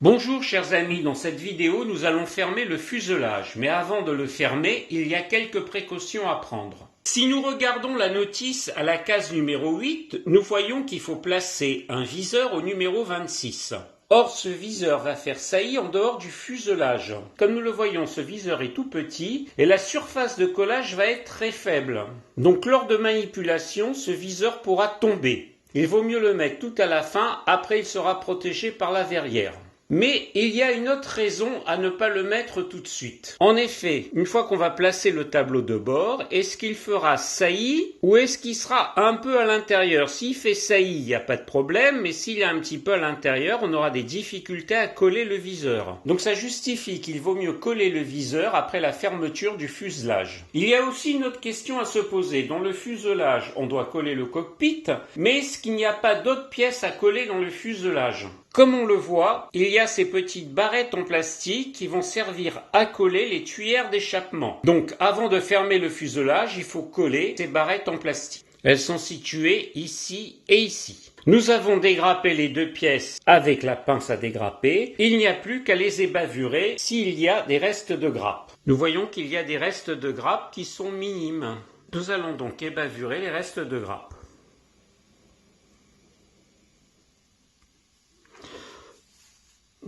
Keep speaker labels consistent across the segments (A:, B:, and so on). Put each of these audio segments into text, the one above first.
A: Bonjour chers amis, dans cette vidéo nous allons fermer le fuselage, mais avant de le fermer, il y a quelques précautions à prendre. Si nous regardons la notice à la case numéro 8, nous voyons qu'il faut placer un viseur au numéro 26. Or, ce viseur va faire saillie en dehors du fuselage. Comme nous le voyons, ce viseur est tout petit et la surface de collage va être très faible. Donc, lors de manipulation, ce viseur pourra tomber. Il vaut mieux le mettre tout à la fin, après il sera protégé par la verrière. Mais il y a une autre raison à ne pas le mettre tout de suite. En effet, une fois qu'on va placer le tableau de bord, est-ce qu'il fera saillie ou est-ce qu'il sera un peu à l'intérieur? S'il fait saillie, il n'y a pas de problème, mais s'il est un petit peu à l'intérieur, on aura des difficultés à coller le viseur. Donc ça justifie qu'il vaut mieux coller le viseur après la fermeture du fuselage. Il y a aussi une autre question à se poser. Dans le fuselage, on doit coller le cockpit, mais est-ce qu'il n'y a pas d'autres pièces à coller dans le fuselage? Comme on le voit, il y a ces petites barrettes en plastique qui vont servir à coller les tuyères d'échappement. Donc avant de fermer le fuselage, il faut coller ces barrettes en plastique. Elles sont situées ici et ici. Nous avons dégrappé les deux pièces avec la pince à dégrapper. Il n'y a plus qu'à les ébavurer s'il y a des restes de grappe. Nous voyons qu'il y a des restes de grappe qui sont minimes. Nous allons donc ébavurer les restes de grappe.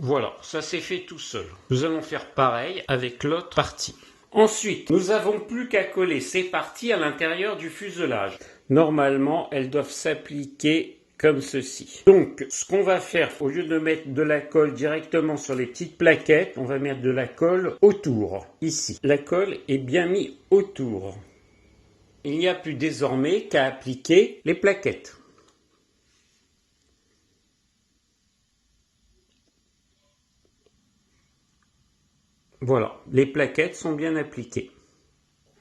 A: Voilà, ça s'est fait tout seul. Nous allons faire pareil avec l'autre partie. Ensuite, nous n'avons plus qu'à coller ces parties à l'intérieur du fuselage. Normalement, elles doivent s'appliquer comme ceci. Donc, ce qu'on va faire, au lieu de mettre de la colle directement sur les petites plaquettes, on va mettre de la colle autour, ici. La colle est bien mise autour. Il n'y a plus désormais qu'à appliquer les plaquettes. Voilà, les plaquettes sont bien appliquées.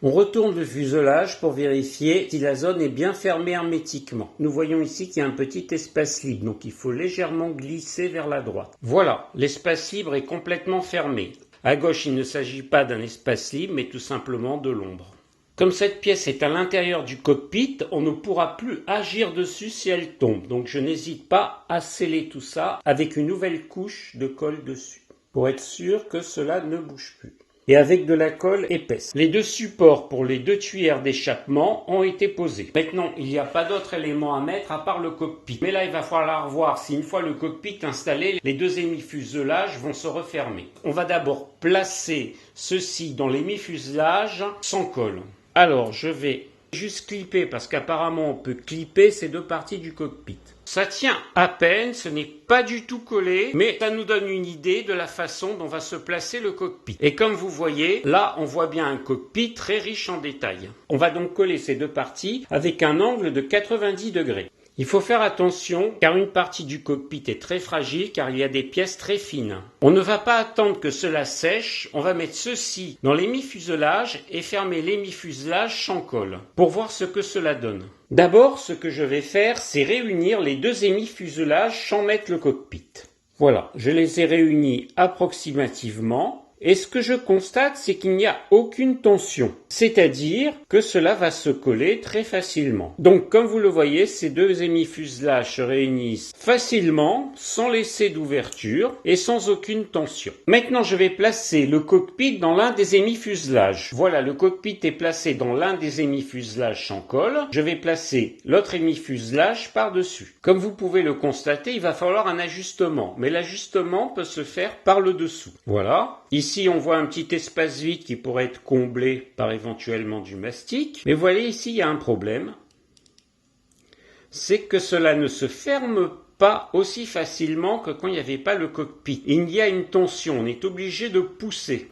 A: On retourne le fuselage pour vérifier si la zone est bien fermée hermétiquement. Nous voyons ici qu'il y a un petit espace libre, donc il faut légèrement glisser vers la droite. Voilà, l'espace libre est complètement fermé. À gauche, il ne s'agit pas d'un espace libre, mais tout simplement de l'ombre. Comme cette pièce est à l'intérieur du cockpit, on ne pourra plus agir dessus si elle tombe. Donc je n'hésite pas à sceller tout ça avec une nouvelle couche de colle dessus, pour être sûr que cela ne bouge plus. Et avec de la colle épaisse. Les deux supports pour les deux tuyères d'échappement ont été posés. Maintenant, il n'y a pas d'autre élément à mettre à part le cockpit. Mais là, il va falloir voir si une fois le cockpit installé, les deux hémifuselages vont se refermer. On va d'abord placer ceci dans l'hémifuselage sans colle. Alors, je vais juste clipper parce qu'apparemment on peut clipper ces deux parties du cockpit. Ça tient à peine, ce n'est pas du tout collé, mais ça nous donne une idée de la façon dont va se placer le cockpit. Et comme vous voyez, là on voit bien un cockpit très riche en détails. On va donc coller ces deux parties avec un angle de 90 degrés. Il faut faire attention car une partie du cockpit est très fragile car il y a des pièces très fines. On ne va pas attendre que cela sèche, on va mettre ceci dans l'hémifuselage et fermer l'hémifuselage sans colle pour voir ce que cela donne. D'abord, ce que je vais faire, c'est réunir les deux hémifuselages sans mettre le cockpit. Voilà, je les ai réunis approximativement. Et ce que je constate, c'est qu'il n'y a aucune tension. C'est-à-dire que cela va se coller très facilement. Donc, comme vous le voyez, ces deux hémifuselages se réunissent facilement, sans laisser d'ouverture et sans aucune tension. Maintenant, je vais placer le cockpit dans l'un des hémifuselages. Voilà, le cockpit est placé dans l'un des hémifuselages sans colle. Je vais placer l'autre hémifuselage par-dessus. Comme vous pouvez le constater, il va falloir un ajustement. Mais l'ajustement peut se faire par le dessous. Voilà. Ici, on voit un petit espace vide qui pourrait être comblé par éventuellement du mastic. Mais voyez, ici, il y a un problème. C'est que cela ne se ferme pas aussi facilement que quand il n'y avait pas le cockpit. Il y a une tension, on est obligé de pousser.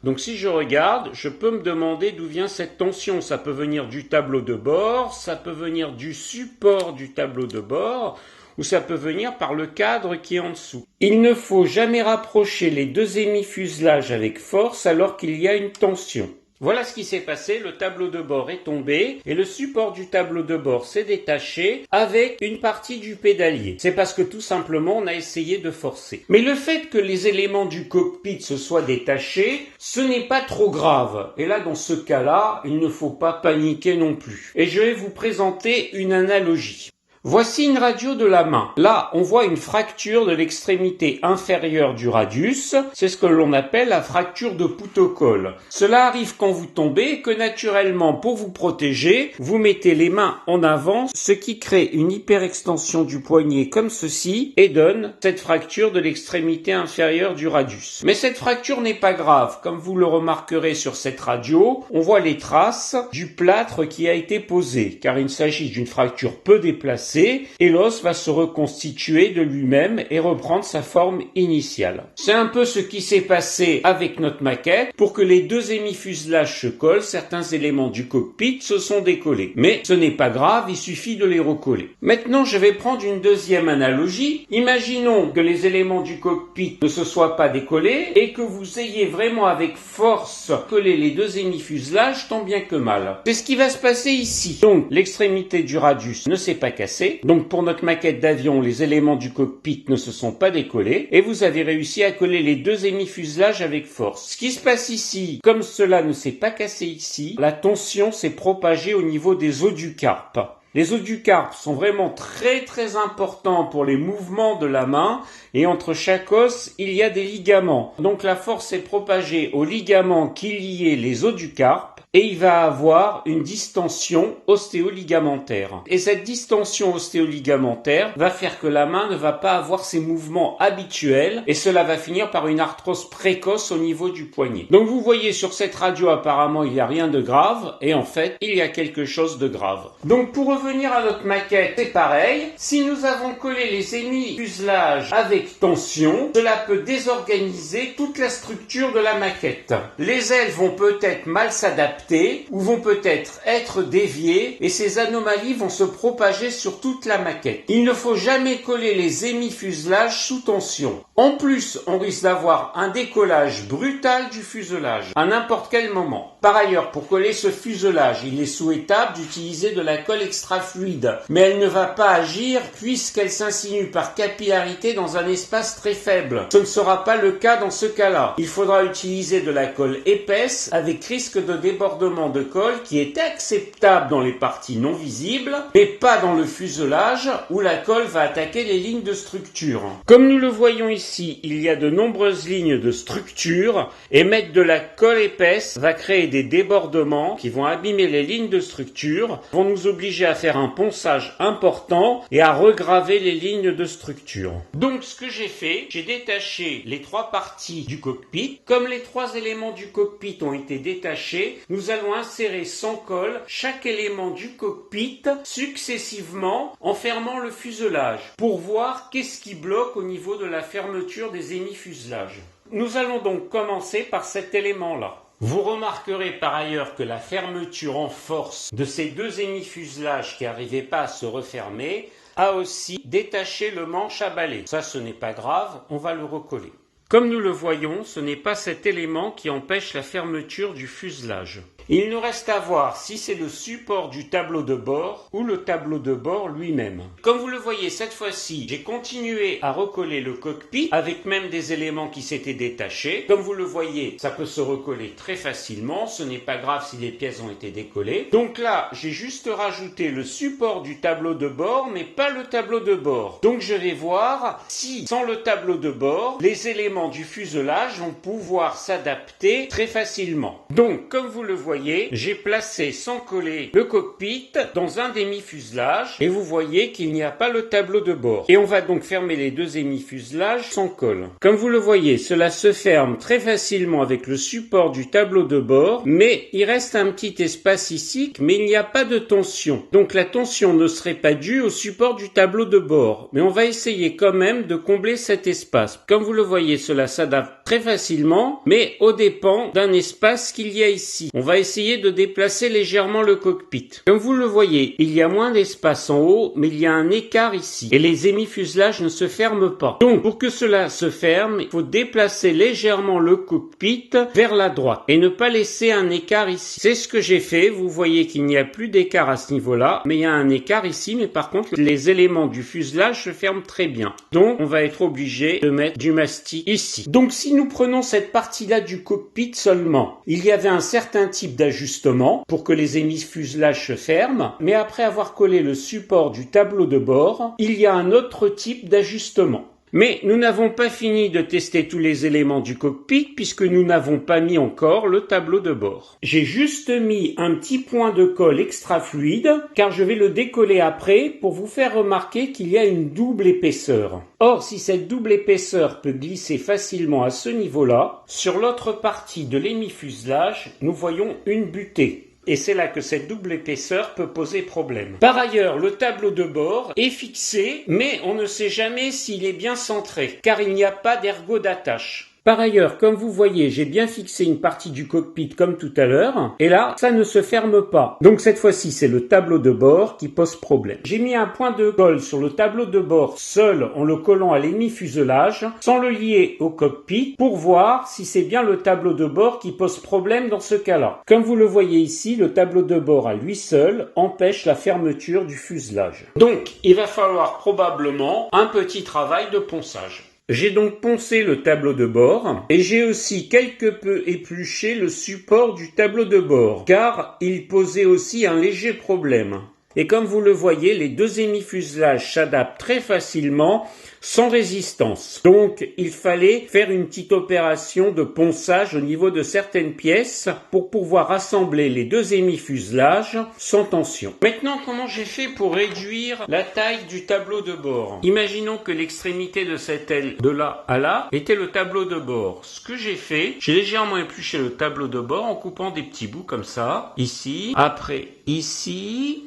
A: Donc si je regarde, je peux me demander d'où vient cette tension. Ça peut venir du tableau de bord, ça peut venir du support du tableau de bord, ou ça peut venir par le cadre qui est en dessous. Il ne faut jamais rapprocher les deux hémifuselages avec force alors qu'il y a une tension. Voilà ce qui s'est passé, le tableau de bord est tombé et le support du tableau de bord s'est détaché avec une partie du pédalier. C'est parce que tout simplement on a essayé de forcer. Mais le fait que les éléments du cockpit se soient détachés, ce n'est pas trop grave. Et là, dans ce cas-là, il ne faut pas paniquer non plus. Et je vais vous présenter une analogie. Voici une radio de la main. Là, on voit une fracture de l'extrémité inférieure du radius. C'est ce que l'on appelle la fracture de Pouteau-Cole. Cela arrive quand vous tombez et que naturellement, pour vous protéger, vous mettez les mains en avant, ce qui crée une hyperextension du poignet comme ceci et donne cette fracture de l'extrémité inférieure du radius. Mais cette fracture n'est pas grave. Comme vous le remarquerez sur cette radio, on voit les traces du plâtre qui a été posé, car il s'agit d'une fracture peu déplacée et l'os va se reconstituer de lui-même et reprendre sa forme initiale. C'est un peu ce qui s'est passé avec notre maquette. Pour que les deux hémifuselages se collent, certains éléments du cockpit se sont décollés. Mais ce n'est pas grave, il suffit de les recoller. Maintenant, je vais prendre une deuxième analogie. Imaginons que les éléments du cockpit ne se soient pas décollés et que vous ayez vraiment avec force collé les deux hémifuselages tant bien que mal. C'est ce qui va se passer ici. Donc, l'extrémité du radius ne s'est pas cassée. Donc pour notre maquette d'avion, les éléments du cockpit ne se sont pas décollés et vous avez réussi à coller les deux hémifuselages avec force. Ce qui se passe ici, comme cela ne s'est pas cassé ici, la tension s'est propagée au niveau des os du carpe. Les os du carpe sont vraiment très importants pour les mouvements de la main et entre chaque os, il y a des ligaments. Donc la force s'est propagée aux ligaments qui liaient les os du carpe et il va avoir une distension ostéoligamentaire. Et cette distension ostéoligamentaire va faire que la main ne va pas avoir ses mouvements habituels et cela va finir par une arthrose précoce au niveau du poignet. Donc vous voyez sur cette radio apparemment il n'y a rien de grave et en fait il y a quelque chose de grave. Donc pour revenir à notre maquette, c'est pareil. Si nous avons collé les hémifuselages avec tension, cela peut désorganiser toute la structure de la maquette. Les ailes vont peut-être mal s'adapter ou vont peut-être être déviées et ces anomalies vont se propager sur toute la maquette. Il ne faut jamais coller les hémifuselages sous tension. En plus, on risque d'avoir un décollage brutal du fuselage à n'importe quel moment. Par ailleurs, pour coller ce fuselage, il est souhaitable d'utiliser de la colle extra fluide, mais elle ne va pas agir puisqu'elle s'insinue par capillarité dans un espace très faible. Ce ne sera pas le cas dans ce cas-là. Il faudra utiliser de la colle épaisse avec risque de débordement de colle qui est acceptable dans les parties non visibles, mais pas dans le fuselage où la colle va attaquer les lignes de structure. Comme nous le voyons ici, il y a de nombreuses lignes de structure et mettre de la colle épaisse va créer des débordements qui vont abîmer les lignes de structure, vont nous obliger à faire un ponçage important et à regraver les lignes de structure. Donc ce que j'ai fait, j'ai détaché les trois parties du cockpit. Comme les trois éléments du cockpit ont été détachés, nous allons insérer sans colle chaque élément du cockpit successivement en fermant le fuselage pour voir qu'est-ce qui bloque au niveau de la fermeture des hémifuselages. Nous allons donc commencer par cet élément-là. Vous remarquerez par ailleurs que la fermeture en force de ces deux hémifuselages qui n'arrivaient pas à se refermer a aussi détaché le manche à balai. Ça, ce n'est pas grave, on va le recoller. Comme nous le voyons, ce n'est pas cet élément qui empêche la fermeture du fuselage. Il nous reste à voir si c'est le support du tableau de bord ou le tableau de bord lui-même. Comme vous le voyez, cette fois-ci, j'ai continué à recoller le cockpit avec même des éléments qui s'étaient détachés. Comme vous le voyez, ça peut se recoller très facilement. Ce n'est pas grave si les pièces ont été décollées. Donc là, j'ai juste rajouté le support du tableau de bord, mais pas le tableau de bord. Donc je vais voir si, sans le tableau de bord, les éléments du fuselage vont pouvoir s'adapter très facilement. Donc, comme vous le voyez, j'ai placé sans coller le cockpit dans un demi-fuselage et vous voyez qu'il n'y a pas le tableau de bord. Et on va donc fermer les deux demi-fuselages sans colle. Comme vous le voyez, cela se ferme très facilement avec le support du tableau de bord, mais il reste un petit espace ici, mais il n'y a pas de tension. Donc la tension ne serait pas due au support du tableau de bord, mais on va essayer quand même de combler cet espace. Comme vous le voyez, cela s'adapte très facilement, mais aux dépens d'un espace qu'il y a ici. On va essayer de déplacer légèrement le cockpit. Comme vous le voyez, il y a moins d'espace en haut, mais il y a un écart ici. Et les hémifuselages ne se ferment pas. Donc, pour que cela se ferme, il faut déplacer légèrement le cockpit vers la droite et ne pas laisser un écart ici. C'est ce que j'ai fait. Vous voyez qu'il n'y a plus d'écart à ce niveau-là, mais il y a un écart ici, mais par contre, les éléments du fuselage se ferment très bien. Donc, on va être obligé de mettre du mastic ici. Donc, si si nous prenons cette partie-là du cockpit seulement, il y avait un certain type d'ajustement pour que les hémifuselages se ferment, mais après avoir collé le support du tableau de bord, il y a un autre type d'ajustement. Mais nous n'avons pas fini de tester tous les éléments du cockpit puisque nous n'avons pas mis encore le tableau de bord. J'ai juste mis un petit point de colle extra fluide car je vais le décoller après pour vous faire remarquer qu'il y a une double épaisseur. Or, si cette double épaisseur peut glisser facilement à ce niveau-là, sur l'autre partie de l'hémifuselage, nous voyons une butée. Et c'est là que cette double épaisseur peut poser problème. Par ailleurs, le tableau de bord est fixé, mais on ne sait jamais s'il est bien centré, car il n'y a pas d'ergot d'attache. Par ailleurs, comme vous voyez, j'ai bien fixé une partie du cockpit comme tout à l'heure, et là, ça ne se ferme pas. Donc cette fois-ci, c'est le tableau de bord qui pose problème. J'ai mis un point de colle sur le tableau de bord seul en le collant à l'hémifuselage, sans le lier au cockpit, pour voir si c'est bien le tableau de bord qui pose problème dans ce cas-là. Comme vous le voyez ici, le tableau de bord à lui seul empêche la fermeture du fuselage. Donc, il va falloir probablement un petit travail de ponçage. J'ai donc poncé le tableau de bord et j'ai aussi quelque peu épluché le support du tableau de bord car il posait aussi un léger problème. Et comme vous le voyez, les deux hémifuselages s'adaptent très facilement sans résistance. Donc, il fallait faire une petite opération de ponçage au niveau de certaines pièces pour pouvoir assembler les deux hémifuselages sans tension. Maintenant, comment j'ai fait pour réduire la taille du tableau de bord? Imaginons que l'extrémité de cette aile de là à là était le tableau de bord. Ce que j'ai fait, j'ai légèrement épluché le tableau de bord en coupant des petits bouts comme ça, ici, après ici,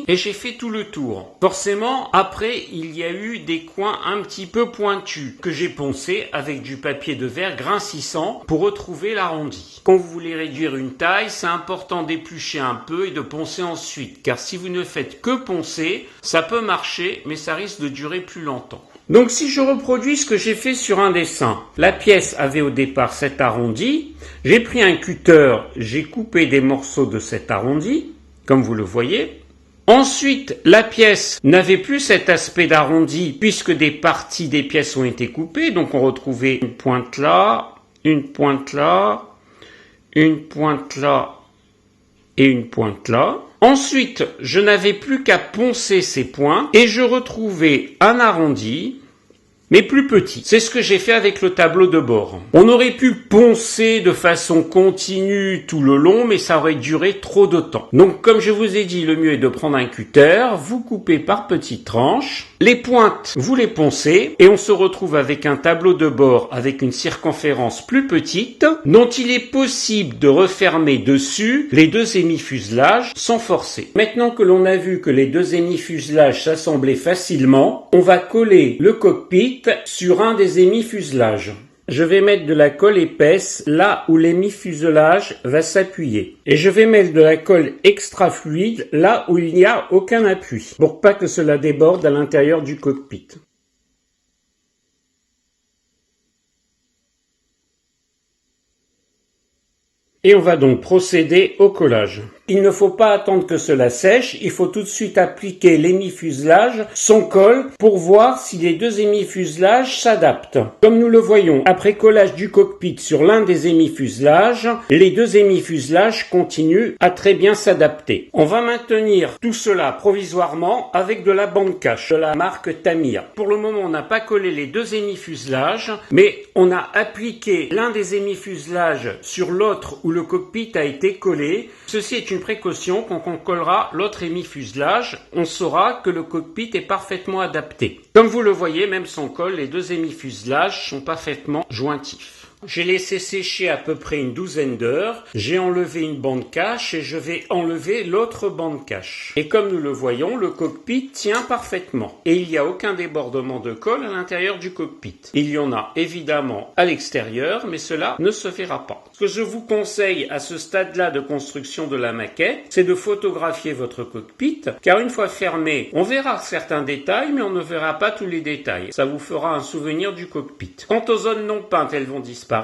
A: et j'ai fait tout le tour. Forcément, après, il y a eu des coins un petit peu pointus que j'ai poncés avec du papier de verre grincissant pour retrouver l'arrondi. Quand vous voulez réduire une taille, c'est important d'éplucher un peu et de poncer ensuite, car si vous ne faites que poncer, ça peut marcher, mais ça risque de durer plus longtemps. Donc si je reproduis ce que j'ai fait sur un dessin, la pièce avait au départ cet arrondi, j'ai pris un cutter, j'ai coupé des morceaux de cet arrondi, comme vous le voyez. Ensuite, la pièce n'avait plus cet aspect d'arrondi puisque des parties des pièces ont été coupées, donc on retrouvait une pointe là, une pointe là, une pointe là et une pointe là. Ensuite, je n'avais plus qu'à poncer ces points et je retrouvais un arrondi, mais plus petit. C'est ce que j'ai fait avec le tableau de bord. On aurait pu poncer de façon continue tout le long, mais ça aurait duré trop de temps. Donc, comme je vous ai dit, le mieux est de prendre un cutter, vous coupez par petites tranches, les pointes, vous les poncez, et on se retrouve avec un tableau de bord avec une circonférence plus petite, dont il est possible de refermer dessus les deux hémifuselages sans forcer. Maintenant que l'on a vu que les deux hémifuselages s'assemblaient facilement, on va coller le cockpit sur un des hémifuselages. Je vais mettre de la colle épaisse là où l'hémifuselage va s'appuyer. Et je vais mettre de la colle extra fluide là où il n'y a aucun appui, pour pas que cela déborde à l'intérieur du cockpit. Et on va donc procéder au collage. Il ne faut pas attendre que cela sèche, il faut tout de suite appliquer l'hémifuselage, son colle, pour voir si les deux hémifuselages s'adaptent. Comme nous le voyons, après collage du cockpit sur l'un des hémifuselages, les deux hémifuselages continuent à très bien s'adapter. On va maintenir tout cela provisoirement avec de la bande cache de la marque Tamiya. Pour le moment, on n'a pas collé les deux hémifuselages, mais on a appliqué l'un des hémifuselages sur l'autre où le cockpit a été collé. Ceci est une précaution. Quand on collera l'autre hémifuselage, on saura que le cockpit est parfaitement adapté. Comme vous le voyez, même sans colle, les deux hémifuselages sont parfaitement jointifs. J'ai laissé sécher à peu près une douzaine d'heures, j'ai enlevé une bande cache et je vais enlever l'autre bande cache. Et comme nous le voyons, le cockpit tient parfaitement. Et il n'y a aucun débordement de colle à l'intérieur du cockpit. Il y en a évidemment à l'extérieur, mais cela ne se verra pas. Ce que je vous conseille à ce stade-là de construction de la maquette, c'est de photographier votre cockpit, car une fois fermé, on verra certains détails, mais on ne verra pas tous les détails. Ça vous fera un souvenir du cockpit. Quant aux zones non peintes, elles vont disparaître,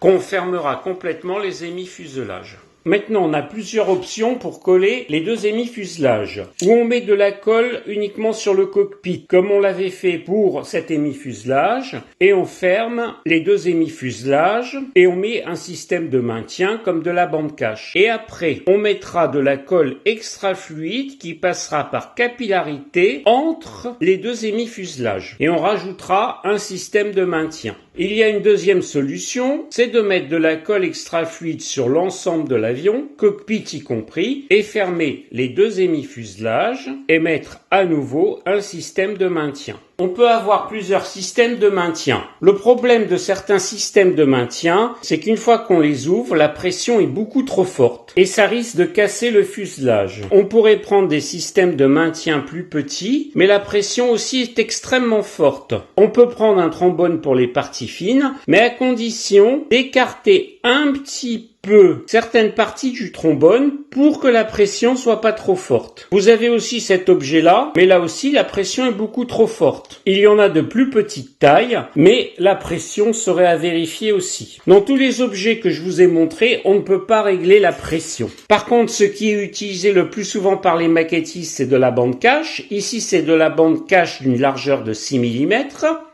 A: qu'on fermera complètement les hémifuselages. Maintenant, on a plusieurs options pour coller les deux hémifuselages. Ou on met de la colle uniquement sur le cockpit, comme on l'avait fait pour cet hémifuselage, et on ferme les deux hémifuselages, et on met un système de maintien comme de la bande cache. Et après, on mettra de la colle extra fluide qui passera par capillarité entre les deux hémifuselages. Et on rajoutera un système de maintien. Il y a une deuxième solution, c'est de mettre de la colle extra fluide sur l'ensemble de l'avion, cockpit y compris, et fermer les deux hémifuselages et mettre à nouveau un système de maintien. On peut avoir plusieurs systèmes de maintien. Le problème de certains systèmes de maintien, c'est qu'une fois qu'on les ouvre, la pression est beaucoup trop forte et ça risque de casser le fuselage. On pourrait prendre des systèmes de maintien plus petits, mais la pression aussi est extrêmement forte. On peut prendre un trombone pour les parties fines, mais à condition d'écarter un petit peu certaines parties du trombone pour que la pression soit pas trop forte. Vous avez aussi cet objet-là, mais là aussi la pression est beaucoup trop forte. Il y en a de plus petite taille, mais la pression serait à vérifier aussi. Dans tous les objets que je vous ai montrés, on ne peut pas régler la pression. Par contre, ce qui est utilisé le plus souvent par les maquettistes, c'est de la bande cache. Ici, c'est de la bande cache d'une largeur de 6 mm,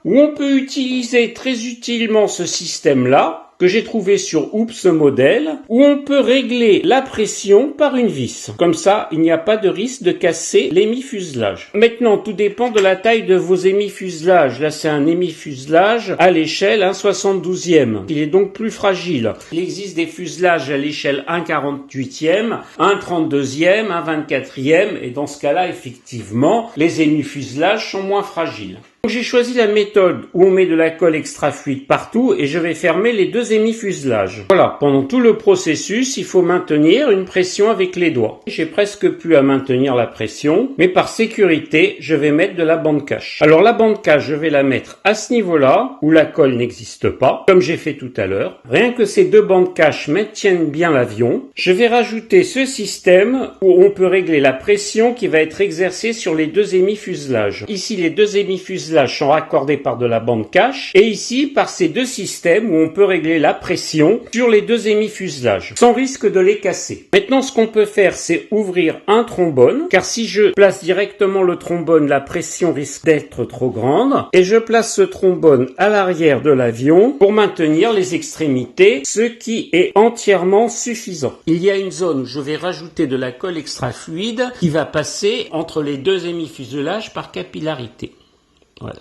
A: où on peut utiliser très utilement ce système-là, que j'ai trouvé sur Oops Model, où on peut régler la pression par une vis. Comme ça, il n'y a pas de risque de casser l'hémifuselage. Maintenant, tout dépend de la taille de vos hémifuselages. Là, c'est un hémifuselage à l'échelle 1/72e. Il est donc plus fragile. Il existe des fuselages à l'échelle 1/48e, 1/32e, 1/24e, et dans ce cas-là, effectivement, les hémifuselages sont moins fragiles. J'ai choisi la méthode où on met de la colle extra fluide partout et je vais fermer les deux hémifuselages. Voilà, pendant tout le processus, il faut maintenir une pression avec les doigts. J'ai presque plus à maintenir la pression, mais par sécurité, je vais mettre de la bande cache. Alors la bande cache, je vais la mettre à ce niveau-là, où la colle n'existe pas, comme j'ai fait tout à l'heure. Rien que ces deux bandes cache maintiennent bien l'avion, je vais rajouter ce système où on peut régler la pression qui va être exercée sur les deux hémifuselages. Ici, les deux hémifuselages sont raccordés par de la bande cache et ici par ces deux systèmes où on peut régler la pression sur les deux hémifuselages sans risque de les casser. Maintenant, ce qu'on peut faire, c'est ouvrir un trombone, car si je place directement le trombone, la pression risque d'être trop grande, et je place ce trombone à l'arrière de l'avion pour maintenir les extrémités, ce qui est entièrement suffisant. Il y a une zone où je vais rajouter de la colle extra fluide qui va passer entre les deux hémifuselages par capillarité. Voilà.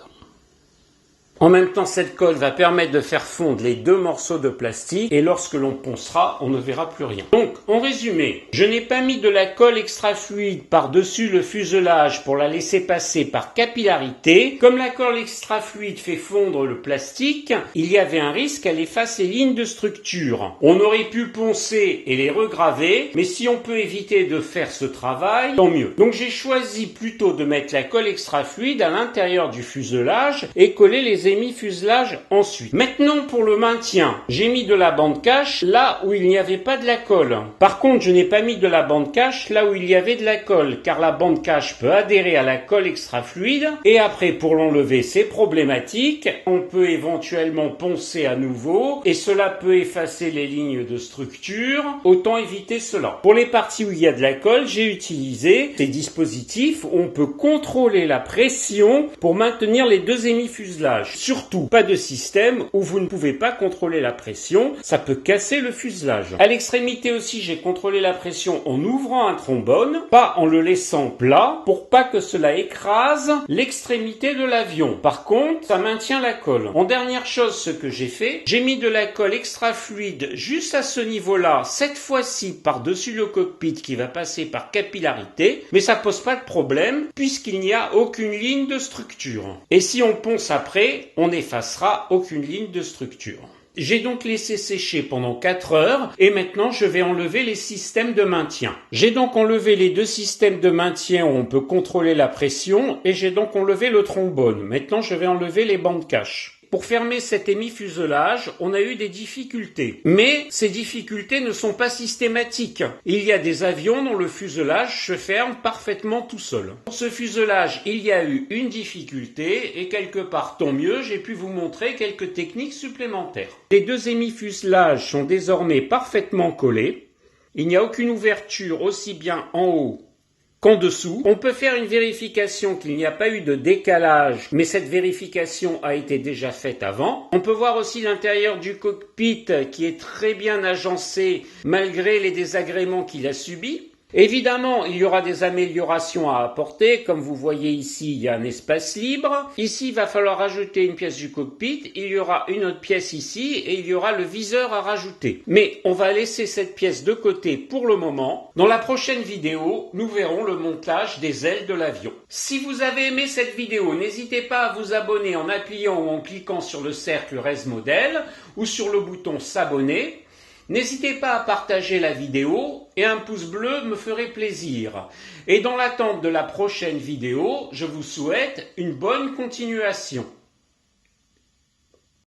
A: En même temps, cette colle va permettre de faire fondre les deux morceaux de plastique et lorsque l'on poncera, on ne verra plus rien. Donc, en résumé, je n'ai pas mis de la colle extra fluide par-dessus le fuselage pour la laisser passer par capillarité. Comme la colle extra fluide fait fondre le plastique, il y avait un risque qu'elle efface les lignes de structure. On aurait pu poncer et les regraver, mais si on peut éviter de faire ce travail, tant mieux. Donc, j'ai choisi plutôt de mettre la colle extra fluide à l'intérieur du fuselage et coller les hémifuselages ensuite. Maintenant, pour le maintien, j'ai mis de la bande cache là où il n'y avait pas de la colle. Par contre, je n'ai pas mis de la bande cache là où il y avait de la colle, car la bande cache peut adhérer à la colle extra fluide et après, pour l'enlever, c'est problématique. On peut éventuellement poncer à nouveau et cela peut effacer les lignes de structure. Autant éviter cela. Pour les parties où il y a de la colle, j'ai utilisé ces dispositifs où on peut contrôler la pression pour maintenir les deux hémifuselages. Surtout, pas de système où vous ne pouvez pas contrôler la pression, ça peut casser le fuselage. À l'extrémité aussi, j'ai contrôlé la pression en ouvrant un trombone, pas en le laissant plat, pour pas que cela écrase l'extrémité de l'avion. Par contre, ça maintient la colle. En dernière chose, ce que j'ai fait, j'ai mis de la colle extra fluide juste à ce niveau-là, cette fois-ci par-dessus le cockpit qui va passer par capillarité, mais ça pose pas de problème puisqu'il n'y a aucune ligne de structure. Et si on ponce après, on n'effacera aucune ligne de structure. J'ai donc laissé sécher pendant 4 heures et maintenant je vais enlever les systèmes de maintien. J'ai donc enlevé les deux systèmes de maintien où on peut contrôler la pression et j'ai donc enlevé le trombone. Maintenant je vais enlever les bandes cache. Pour fermer cet hémifuselage, on a eu des difficultés. Mais ces difficultés ne sont pas systématiques. Il y a des avions dont le fuselage se ferme parfaitement tout seul. Pour ce fuselage, il y a eu une difficulté et quelque part, tant mieux, j'ai pu vous montrer quelques techniques supplémentaires. Les deux hémifuselages sont désormais parfaitement collés. Il n'y a aucune ouverture aussi bien en haut qu'en dessous. On peut faire une vérification qu'il n'y a pas eu de décalage, mais cette vérification a été déjà faite avant. On peut voir aussi l'intérieur du cockpit qui est très bien agencé malgré les désagréments qu'il a subis. Évidemment, il y aura des améliorations à apporter. Comme vous voyez ici, il y a un espace libre. Ici, il va falloir rajouter une pièce du cockpit. Il y aura une autre pièce ici et il y aura le viseur à rajouter. Mais on va laisser cette pièce de côté pour le moment. Dans la prochaine vidéo, nous verrons le montage des ailes de l'avion. Si vous avez aimé cette vidéo, n'hésitez pas à vous abonner en appuyant ou en cliquant sur le cercle Reste Modèle ou sur le bouton S'abonner. N'hésitez pas à partager la vidéo et un pouce bleu me ferait plaisir. Et dans l'attente de la prochaine vidéo, je vous souhaite une bonne continuation.